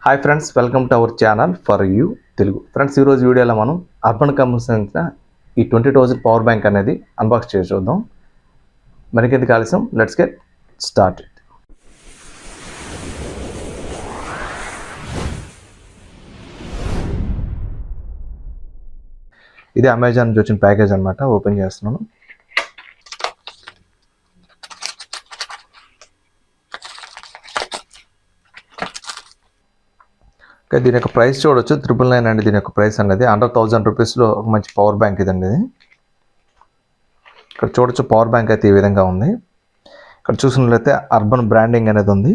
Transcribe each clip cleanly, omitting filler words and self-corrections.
Hi friends, welcome to our channel for you Telugu. Friends, ఈరోజు వీడియోలో మనం అర్బన్ కంపెనీ సంబంధించిన ఈ 20,000 పవర్ బ్యాంక్ అనేది అన్బాక్స్ చేసి చూద్దాం. మనకెందుకు ఆలస్యం, లెట్స్ గెట్ స్టార్ట్. ఇది అమెజాన్ నుంచి వచ్చిన ప్యాకేజ్ అనమాట. ఓపెన్ చేస్తున్నాను. దీని యొక్క ప్రైస్ చూడవచ్చు, 999 అండి. దీని యొక్క ప్రైస్ అనేది అండర్ 1000 రూపీస్లో ఒక మంచి పవర్ బ్యాంక్ ఇదండి. ఇది ఇక్కడ చూడొచ్చు, పవర్ బ్యాంక్ అయితే ఈ విధంగా ఉంది. ఇక్కడ చూసినట్లయితే అర్బన్ బ్రాండింగ్ అనేది ఉంది.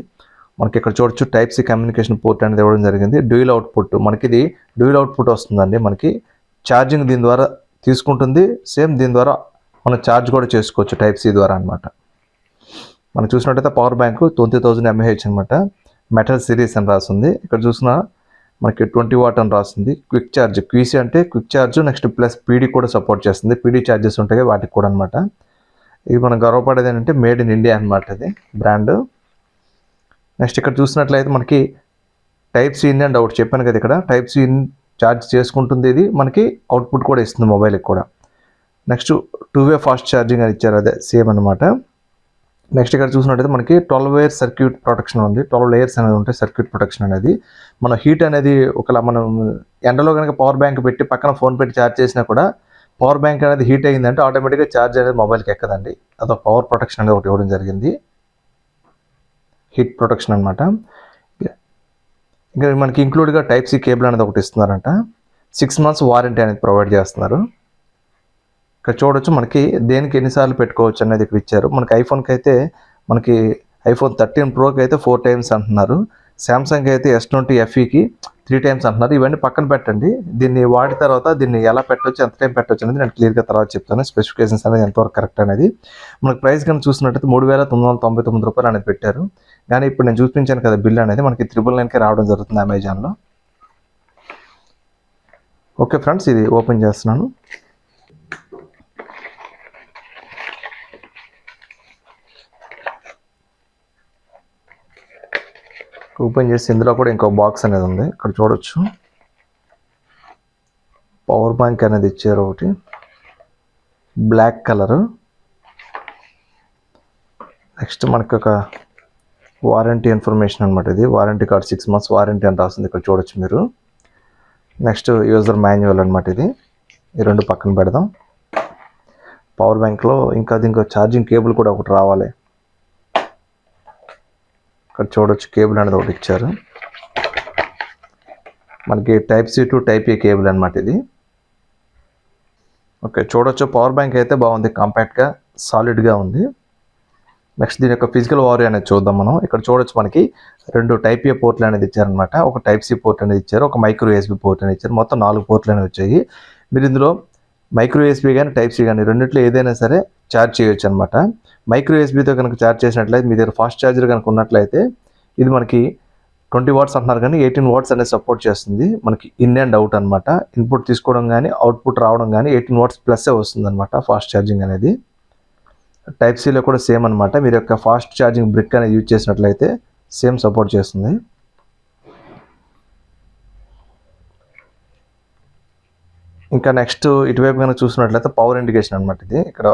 మనకి ఇక్కడ చూడొచ్చు టైప్ సి కమ్యూనికేషన్ పోర్ట్ అనేది ఇవ్వడం జరిగింది. డ్యూయల్ అవుట్పుట్, మనకి ఇది డ్యూయల్ అవుట్పుట్ వస్తుందండి. మనకి ఛార్జింగ్ దీని ద్వారా తీసుకుంటుంది. సేమ్ దీని ద్వారా మనం ఛార్జ్ కూడా చేసుకోవచ్చు టైప్ సి ద్వారా అనమాట. మనం చూసినట్టయితే పవర్ బ్యాంక్ 20,000 mAh అనమాట. మెటల్ సిరీస్ అని రాస్తుంది. ఇక్కడ చూసిన మనకి 20 వాట్ అని రాస్తుంది. క్విక్ ఛార్జ్, క్యూసీ అంటే quick charge, next plus PD కూడా సపోర్ట్ చేస్తుంది. పీడీ ఛార్జెస్ ఉంటాయి వాటికి కూడా అనమాట. ఇది మనం గర్వపడేది ఏంటంటే మేడ్ ఇన్ ఇండియా అనమాట, ఇది బ్రాండ్. నెక్స్ట్ ఇక్కడ చూసినట్లయితే మనకి type C in and out చెప్పాను కదా, ఇక్కడ టైప్ సి ఇన్ ఛార్జ్ చేసుకుంటుంది. ఇది మనకి అవుట్పుట్ కూడా ఇస్తుంది మొబైల్కి కూడా. నెక్స్ట్ 2-way ఫాస్ట్ ఛార్జింగ్ అని ఇచ్చారు, అదే సేమ్ అనమాట. నెక్స్ట్ ఇక్కడ చూసినట్టయితే మనకి 12 లేయర్ సర్క్యూట్ ప్రొటెక్షన్ ఉంది. 12 లేయర్స్ అనేది ఉంటాయి సర్క్యూట్ ప్రొటెక్షన్ అనేది. మన హీట్ అనేది ఒకలా మనం ఎండలో కనుక పవర్ బ్యాంక్ పెట్టి పక్కన ఫోన్ పెట్టి ఛార్జ్ చేసినా కూడా పవర్ బ్యాంక్ అనేది హీట్ అయ్యిందంటే ఆటోమేటిక్గా ఛార్జ్ అనేది మొబైల్కి ఎక్కదండి. అదొక పవర్ ప్రొటెక్షన్ అనేది ఒకటి ఇవ్వడం జరిగింది, హీట్ ప్రొటెక్షన్ అనమాట. ఇంకా మనకి ఇంక్లూడ్గా టైప్ సి కేబుల్ అనేది ఒకటి ఇస్తున్నారంట. 6 months వారంటీ అనేది ప్రొవైడ్ చేస్తున్నారు. ఇక్కడ చూడొచ్చు మనకి దేనికి ఎన్నిసార్లు పెట్టుకోవచ్చు అనేది ఇక్కడ ఇచ్చారు. మనకి ఐఫోన్కి అయితే మనకి iPhone 13 Proకి అయితే 4 times అంటున్నారు. శాంసంగ్ అయితే S20 FEకి 3 times అంటున్నారు. ఇవన్నీ పక్కన పెట్టండి. దీన్ని వాడిన తర్వాత దీన్ని ఎలా పెట్టవచ్చు, ఎంత టైం పెట్టవచ్చు అనేది నేను క్లియర్గా తర్వాత చెప్తాను. స్పెసిఫికేషన్స్ అనేది ఎంతవరకు కరెక్ట్ అనేది. మనకి ప్రైస్ కనుక చూసినట్టయితే 3,999 రూపాయలు అనేది పెట్టారు. కానీ ఇప్పుడు నేను చూపించాను కదా బిల్ అనేది మనకి 999కే రావడం జరుగుతుంది అమెజాన్లో. ఓకే ఫ్రెండ్స్, ఇది ఓపెన్ చేస్తున్నాను. ఓపెన్ చేసి ఇందులో కూడా ఇంకో బాక్స్ అనేది ఉంది. ఇక్కడ చూడొచ్చు పవర్ బ్యాంక్ అనేది ఇచ్చారు ఒకటి, బ్లాక్ కలర్. నెక్స్ట్ మనకి ఒక వారంటీ ఇన్ఫర్మేషన్ అనమాట. ఇది వారంటీ కార్డ్ 6 months వారంటీ అని రాస్తుంది, ఇక్కడ చూడొచ్చు మీరు. నెక్స్ట్ యూజర్ మాన్యువల్ అనమాట. ఇది ఈ రెండు పక్కన పెడదాం. పవర్ బ్యాంక్లో ఇంకా దీనికి ఛార్జింగ్ కేబుల్ కూడా ఒకటి రావాలి. ఇక్కడ చూడొచ్చు కేబుల్ అనేది ఒకటి ఇచ్చారు. మనకి type C to type A cable అనమాట ఇది. ఓకే, చూడొచ్చు పవర్ బ్యాంక్ అయితే బాగుంది, కాంపాక్ట్గా సాలిడ్గా ఉంది. నెక్స్ట్ దీని యొక్క ఫిజికల్ వారీ అనేది చూద్దాం మనం. ఇక్కడ చూడొచ్చు మనకి 2 టైప్ ఏ పోర్ట్లు అనేది ఇచ్చారనమాట. ఒక టైప్ సి పోర్ట్ అనేది ఇచ్చారు, ఒక మైక్రో USB పోర్ట్ అనేది ఇచ్చారు. మొత్తం 4 పోర్ట్లు అనేవి వచ్చాయి. మీరు ఇందులో మైక్రో USB కానీ టైప్ సి కానీ రెండిట్లో ఏదైనా సరే ఛార్జ్ చేయొచ్చు అనమాట. మైక్రో USBతో కనుక ఛార్జ్ చేసినట్లయితే మీ దగ్గర ఫాస్ట్ ఛార్జర్ కనుక ఉన్నట్లయితే ఇది మనకి 20 watts అంటున్నారు, కానీ 18 watts అనేది సపోర్ట్ చేస్తుంది. మనకి ఇన్ అండ్ అవుట్ అనమాట. ఇన్పుట్ తీసుకోవడం కానీ అవుట్పుట్ రావడం కానీ 18 watts ప్లస్సే వస్తుంది అనమాట ఫాస్ట్ ఛార్జింగ్ అనేది. టైప్ సిలో కూడా సేమ్ అనమాట. మీరు యొక్క ఫాస్ట్ ఛార్జింగ్ బ్రిక్ అనేది యూజ్ చేసినట్లయితే సేమ్ సపోర్ట్ చేస్తుంది. ఇంకా నెక్స్ట్ ఇటువైపు కనుక చూసినట్లయితే పవర్ ఇండికేషన్ అనమాట. ఇది ఇక్కడ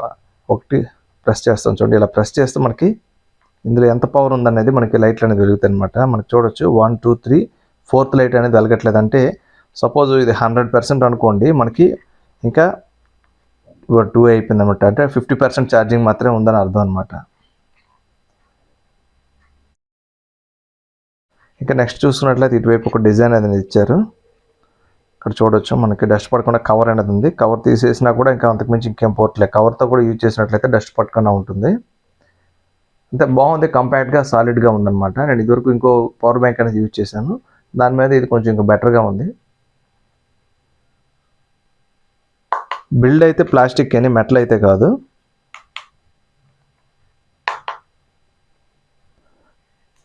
ఒకటి ప్రెస్ చేస్తాం చూడండి. ఇలా ప్రెస్ చేస్తే మనకి ఇందులో ఎంత పవర్ ఉందనేది మనకి లైట్లు అనేది వెలుగుతాయి అనమాట. మనకి చూడొచ్చు 1 2 3 4th లైట్ అనేది వెలగట్లేదు. అంటే సపోజ్ ఇది 100% అనుకోండి, మనకి ఇంకా 2 అయిపోయింది అనమాట. అంటే 50% ఛార్జింగ్ మాత్రమే ఉందని అర్థం అనమాట. ఇంకా నెక్స్ట్ చూసుకున్నట్లయితే ఇటువైపు ఒక డిజైన్ అనేది ఇచ్చారు. ఇక్కడ చూడొచ్చు మనకి డస్ట్ పడకుండా కవర్ అనేది ఉంది. కవర్ తీసేసినా కూడా ఇంకా అంతకుమించి ఇంకేం పోర్ట్లే. కవర్తో కూడా యూజ్ చేసినట్లయితే డస్ట్ పడకుండా ఉంటుంది. అంటే బాగుంది, కంపాక్ట్గా సాలిడ్గా ఉందన్నమాట. నేను ఇదివరకు ఇంకో పవర్ బ్యాంక్ అనేది యూజ్ చేశాను, దాని మీద ఇది కొంచెం ఇంకా బెటర్గా ఉంది. బిల్డ్ అయితే ప్లాస్టిక్ అని, మెటల్ అయితే కాదు.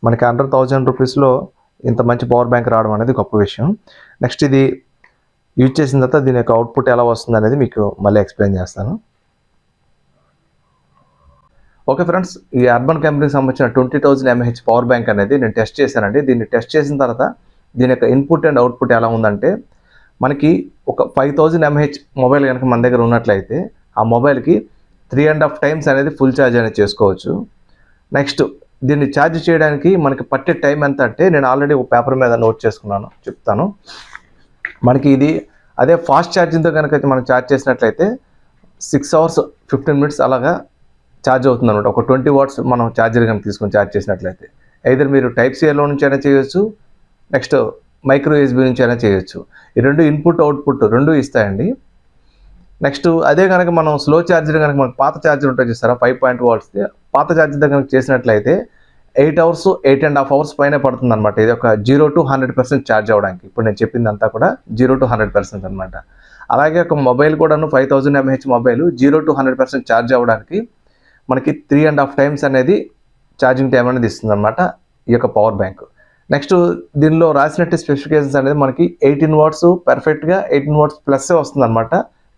మనకి అండర్ 1000 రూపీస్లో ఇంత మంచి పవర్ బ్యాంక్ రావడం అనేది గొప్ప విషయం. నెక్స్ట్ ఇది యూజ్ చేసిన తర్వాత దీని యొక్క అవుట్పుట్ ఎలా వస్తుంది అనేది మీకు మళ్ళీ ఎక్స్ప్లెయిన్ చేస్తాను. ఓకే ఫ్రెండ్స్, ఈ అర్బన్ కంపెనీకి సంబంధించిన 20,000 mAh పవర్ బ్యాంక్ అనేది నేను టెస్ట్ చేశానండి. దీన్ని టెస్ట్ చేసిన తర్వాత దీని యొక్క ఇన్పుట్ అండ్ అవుట్పుట్ ఎలా ఉందంటే మనకి ఒక 5000 mAh మొబైల్ కనుక మన దగ్గర ఉన్నట్లయితే ఆ మొబైల్కి 3.5 టైమ్స్ అనేది ఫుల్ ఛార్జ్ అనేది చేసుకోవచ్చు. నెక్స్ట్ దీన్ని ఛార్జ్ చేయడానికి మనకి పట్టే టైం ఎంత అంటే నేను ఆల్రెడీ ఒక పేపర్ మీద నోట్ చేసుకున్నాను, చెప్తాను. మనకి ఇది అదే ఫాస్ట్ ఛార్జింగ్తో కనుక మనం ఛార్జ్ చేసినట్లయితే 6 hours 15 minutes అలాగా ఛార్జ్ అవుతుంది అనమాట. ఒక 20 watts మనం ఛార్జర్ కనుక తీసుకొని ఛార్జ్ చేసినట్లయితే ఐదర్ మీరు టైప్ సిలో నుంచి అయినా చేయొచ్చు, నెక్స్ట్ మైక్రో యూఎస్బీ నుంచి అయినా చేయొచ్చు. ఈ రెండు ఇన్పుట్ అవుట్పుట్ రెండు ఇస్తాయండి. నెక్స్ట్ అదే కనుక మనం స్లో ఛార్జర్ కనుక మనకు పాత ఛార్జర్ ఉంటుంది చూస్తారా 5.2 watts పాత ఛార్జర్ కనుక చేసినట్లయితే 8 hours 8.5 hours పైన పడుతుంది అనమాట. ఇది ఒక 0 to 100% ఛార్జ్ అవ్వడానికి. ఇప్పుడు నేను చెప్పింది అంతా కూడా 0 to 100% అనమాట. అలాగే ఒక మొబైల్ కూడాను 5000 mAh మొబైల్ 0 to 100% ఛార్జ్ అవ్వడానికి మనకి 3.5 టైమ్స్ అనేది ఛార్జింగ్ టైం అనేది ఇస్తుంది అనమాట ఈ యొక్క పవర్ బ్యాంక్. నెక్స్ట్ దీనిలో రాసినట్టు స్పెసిఫికేషన్స్ అనేది మనకి 18 watts పర్ఫెక్ట్గా 18 watts ప్లస్ వస్తుంది అనమాట.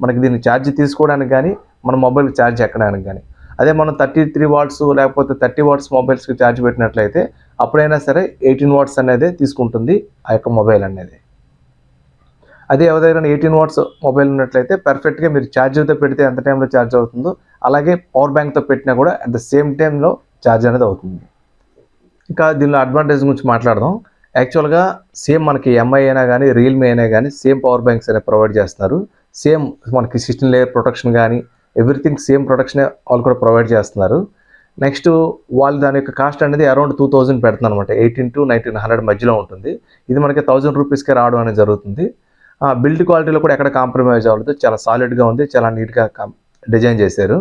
మనకి దీన్ని ఛార్జ్ తీసుకోవడానికి కానీ మన మొబైల్కి ఛార్జ్ ఎక్కడానికి కానీ. అదే మనం 33 watts లేకపోతే 30 watts మొబైల్స్కి ఛార్జ్ పెట్టినట్లయితే అప్పుడైనా సరే 18 watts అనేది తీసుకుంటుంది ఆ యొక్క మొబైల్ అనేది. అదే ఎవరైనా 18 watts మొబైల్ ఉన్నట్లయితే పర్ఫెక్ట్గా మీరు ఛార్జర్తో పెడితే ఎంత టైంలో ఛార్జ్ అవుతుందో అలాగే పవర్ బ్యాంక్తో పెట్టినా కూడా అట్ ద సేమ్ టైంలో ఛార్జ్ అనేది అవుతుంది. ఇంకా దీనిలో అడ్వాంటేజ్ గురించి మాట్లాడదాం. యాక్చువల్గా సేమ్ మనకి ఎంఐ అయినా కానీ రియల్మీ అయినా కానీ సేమ్ పవర్ బ్యాంక్స్ అనేవి ప్రొవైడ్ చేస్తున్నారు. సేమ్ మనకి 16 layer ప్రొటెక్షన్ కానీ ఎవ్రీథింగ్ సేమ్ ప్రొటెక్షన్ వాళ్ళు కూడా ప్రొవైడ్ చేస్తున్నారు. నెక్స్ట్ వాళ్ళు దాని యొక్క కాస్ట్ అనేది అరౌండ్ 2000 పెడుతున్నారు అనమాట. 18 to 1900 మధ్యలో ఉంటుంది. ఇది మనకి 1000 రూపీస్కే రావడం అనేది జరుగుతుంది. బిల్డ్ క్వాలిటీలో కూడా ఎక్కడ కాంప్రమైజ్ అవ్వలేదు, చాలా సాలిడ్గా ఉంది, చాలా నీట్గా డిజైన్ చేశారు.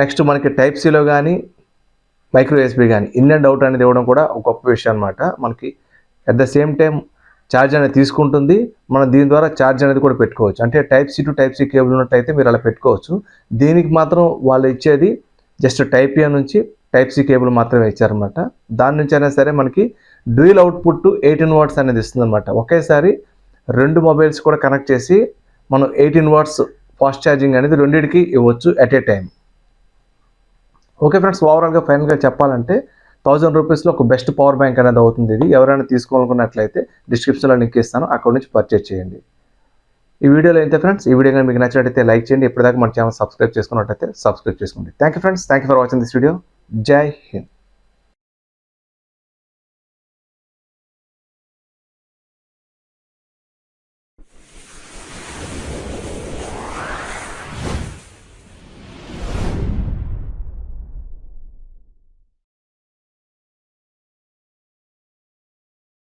నెక్స్ట్ మనకి టైప్ సిలో కానీ మైక్రో యూఎస్బీ కానీ ఇన్ అండ్ అవుట్ అనేది ఇవ్వడం కూడా ఒక గొప్ప విషయం అనమాట. మనకి at the same time charge అనేది తీసుకుంటుంది, మనం దీని ద్వారా ఛార్జ్ అనేది కూడా పెట్టుకోవచ్చు. అంటే type C to type C cable ఉన్నట్టయితే మీరు అలా పెట్టుకోవచ్చు. దీనికి మాత్రం వాళ్ళు ఇచ్చేది జస్ట్ టైప్ ఏ నుంచి టైప్ సి కేబుల్ మాత్రమే ఇచ్చారనమాట. దాని నుంచి అయినా సరే మనకి డ్యూయల్ అవుట్పుట్ 18 watts అనేది ఇస్తుంది అనమాట. ఒకేసారి రెండు మొబైల్స్ కూడా కనెక్ట్ చేసి మనం 18 watts ఫాస్ట్ ఛార్జింగ్ అనేది రెండింటికి ఇవ్వచ్చు at a time. Okay friends, ఓవరాల్గా ఫైనల్గా చెప్పాలంటే 1000 రూపీస్లో ఒక బెస్ట్ పవర్ బ్యాంక్ అనేది అవుతుంది. ఇది ఎవరైనా తీసుకోవాలనుకున్నట్లయితే డిస్క్రిప్షన్లో లింక్ ఇస్తాను, అక్కడ నుంచి పర్చేజ్ చేయండి. ఈ వీడియోలో అయితే ఫ్రెండ్స్, ఈ వీడియో మీకు నచ్చినట్లయితే లైక్ చేయండి. ఇప్పటిదాకా మన ఛానల్ సబ్స్క్రైబ్ చేసుకున్నట్లయితే సబ్స్క్రైబ్ చేసుకోండి. Thank you friends, thank you for watching this video. జై హింద్.